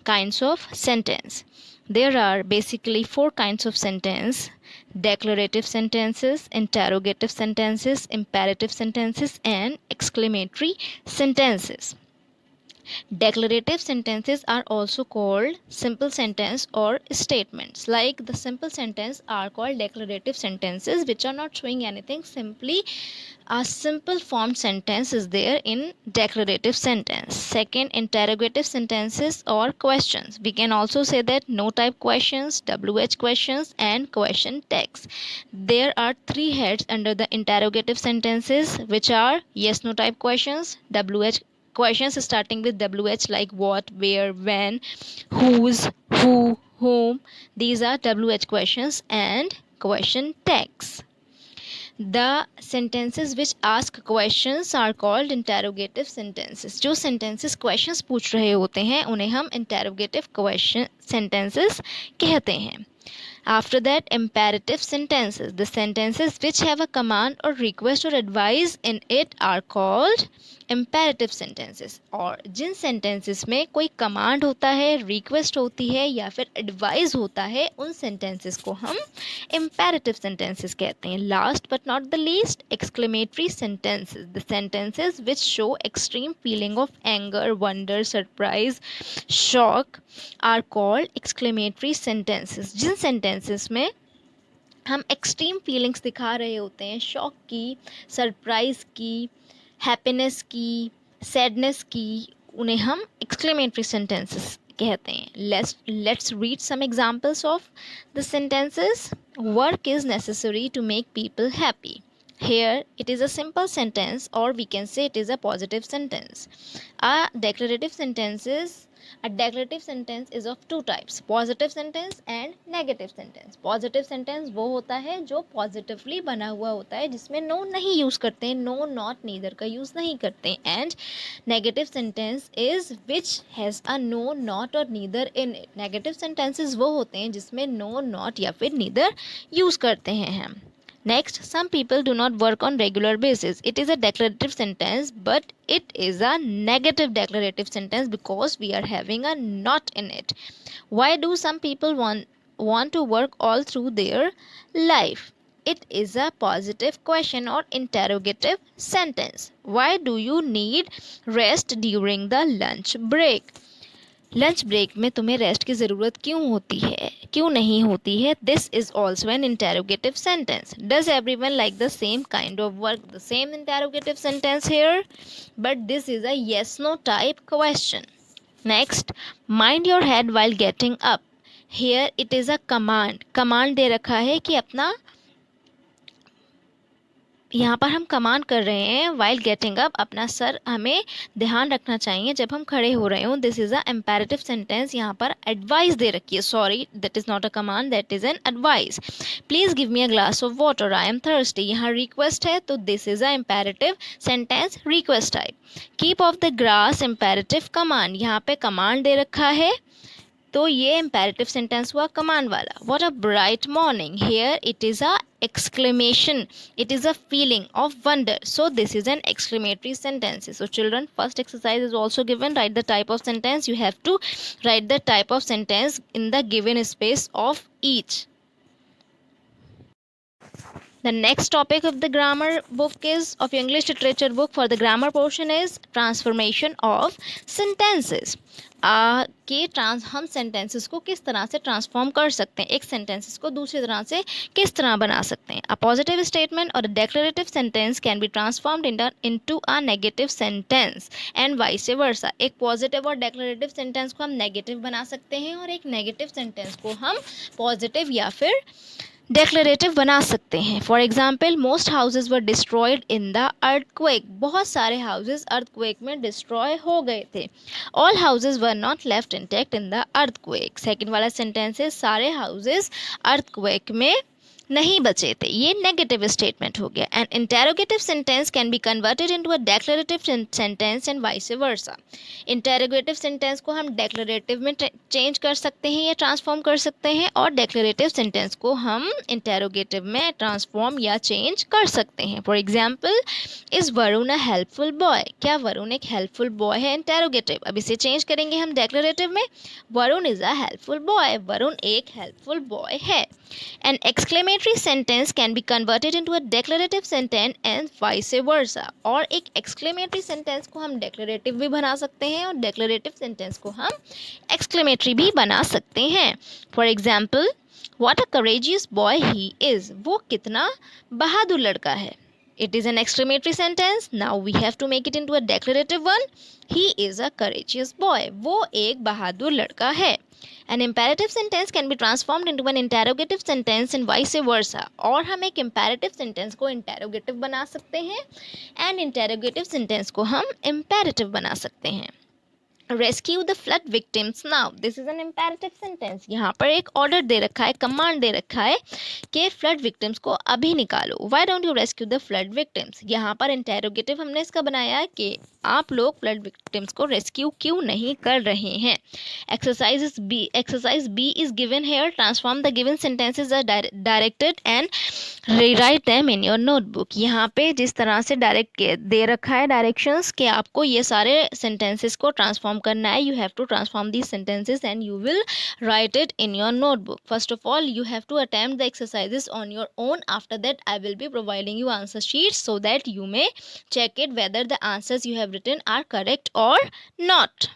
Kinds of sentence. There are basically four kinds of sentence: declarative sentences, interrogative sentences, imperative sentences, and exclamatory sentences. Declarative sentences are also called simple sentence or statements. Like the simple sentence are called declarative sentences, which are not showing anything, simply a simple formed sentence is there in declarative sentence. Second, interrogative sentences or questions. We can also say that no type questions, WH questions, and question text. There are three heads under the interrogative sentences, which are yes no type questions, WH questions starting with WH like what, where, when, whose, who, whom. These are WH questions, and question text. The sentences which ask questions are called interrogative sentences. जो sentences questions पूछ रहे होते हैं उन्हें हम interrogative question sentences कहते हैं. After that, imperative sentences. The sentences which have a command or request or advice in it are called imperative sentences. और जिन sentences में कोई command होता है, request होती है या फिर advice होता है, उन sentences को हम imperative sentences कहते हैं. Last but not the least, exclamatory sentences. The sentences which show extreme feeling of anger, wonder, surprise, shock are called exclamatory sentences. Jin sentences में हम एक्सट्रीम फीलिंग्स दिखा रहे होते हैं, शॉक की, सरप्राइज की, हैप्पीनेस की, सैडनेस की, उन्हें हम एक्सक्लेमेटरी सेंटेंसेस कहते हैं. Let's read some examples of the sentences. Work is necessary to make people happy. Here it is a simple sentence, or we can say it is a positive sentence. A declarative sentence is of two types: positive sentence and negative sentence. Positive sentence वो होता है जो positively बना हुआ होता है, जिसमें no नहीं use करते हैं, no, not, neither का use नहीं करते हैं. And negative sentence is which has a no, not और neither in it. Negative sentences वो होते हैं जिसमें no, not या फिर neither use करते हैं हम. Next, some people do not work on regular basis. It is a declarative sentence, but it is a negative declarative sentence because we are having a not in it. Why do some people want to work all through their life? It is a positive question or interrogative sentence. Why do you need rest during the lunch break? Lunch break में तुम्हें rest की ज़रूरत क्यों होती है, क्यों नहीं होती है? This is also an interrogative sentence. Does everyone like the same kind of work? The same interrogative sentence here, but this is a yes no type question. Next, mind your head while getting up. Here it is a command दे रखा है कि अपना, यहाँ पर हम command कर रहे हैं वाइल गेटिंग अप, अपना सर हमें ध्यान रखना चाहिए जब हम खड़े हो रहे हों. This is a imperative sentence. यहाँ पर एडवाइस दे रखी है, sorry that is not a command, that is an advice. Please give me a glass of water, I am thirsty. यहाँ रिक्वेस्ट है, तो this is a imperative sentence, request type. Keep of the grass, imperative command. यहाँ पे command दे रखा है, तो ये imperative sentence हुआ कमांड वाला. What a bright morning. Here it is a exclamation. It is a feeling of wonder. So this is an exclamatory sentence. So children, first exercise is also given. Write the type of sentence. You have to write the type of sentence in the given space of each. The next topic of the grammar book is, of your English literature book for the grammar portion, is transformation of sentences. हम sentences को किस तरह से transform कर सकते हैं, एक sentences को दूसरी तरह से किस तरह बना सकते हैं. अ पॉजिटिव स्टेटमेंट और declarative sentence can be transformed into a negative sentence and vice versa. एक पॉजिटिव और डेक्लरेटिव सेंटेंस को हम नेगेटिव बना सकते हैं और एक नेगेटिव सेंटेंस को हम पॉजिटिव या फिर डेक्लरेटिव बना सकते हैं. For example, most houses were destroyed in the earthquake. बहुत सारे हाउसेज अर्थक्वेक में डिस्ट्रॉय हो गए थे. All houses were not left intact in the earthquake. Second वाला सेंटेंस है, सारे हाउसेज अर्थक्वेक में नहीं बचे थे, ये नेगेटिव स्टेटमेंट हो गया। And interrogative sentence can be converted into a declarative sentence and vice versa. Interrogative sentence को हम डेक्लरेटिव में चेंज कर सकते हैं या ट्रांसफॉर्म कर सकते हैं, और डेक्लरेटिव सेंटेंस को हम इंटेरोगेटिव में ट्रांसफॉर्म या चेंज कर सकते हैं। For example, is Varun a helpful boy? क्या वरुण एक हेल्पफुल बॉय है? इंटेरोगेटिव। अब इसे चेंज करेंगे हम डेक्लरेटिव में, Varun is a helpful boy, Varun एक हेल्पफुल बॉय है। An exclamatory sentence can be converted into a declarative sentence and vice versa। और एक exclamatory sentence को हम declarative भी बना सकते हैं और declarative sentence को हम exclamatory भी बना सकते हैं। For example, what a courageous boy he is। वो कितना बहादुर लड़का है। It is an exclamatory sentence. Now we have to make it into a declarative one. He is a courageous boy। वो एक बहादुर लड़का है। An imperative sentence can be transformed into an interrogative sentence and vice versa। और हम एक imperative sentence को interrogative बना सकते हैं and interrogative sentence को हम imperative बना सकते हैं। Rescue the flood victims now, this is an imperative sentence. यहाँ पर एक ऑर्डर दे रखा है, कमांड दे रखा है कि फ्लड विक्टिम्स को अभी निकालो। Why don't you rescue the flood victims? यहाँ पर इंटेरोगेटिव हमने इसका बनाया है कि आप लोग फ्लड विक्टिम्स को रेस्क्यू क्यों नहीं कर रहे हैं। Exercise B is given here. Transform the given sentences are directed and rewrite them in your notebook. यहाँ पे जिस तरह से डायरेक्ट दे रखा है डायरेक्शंस कि आपको ये सारे सेंटेंसेस को ट्रांसफॉर्म करना है। You have to transform these sentences and you will write it in your notebook. First of all, you have to attempt the exercises on your own. After that, I will be providing you answer sheets so that you may check it whether the answers you have written are correct or not.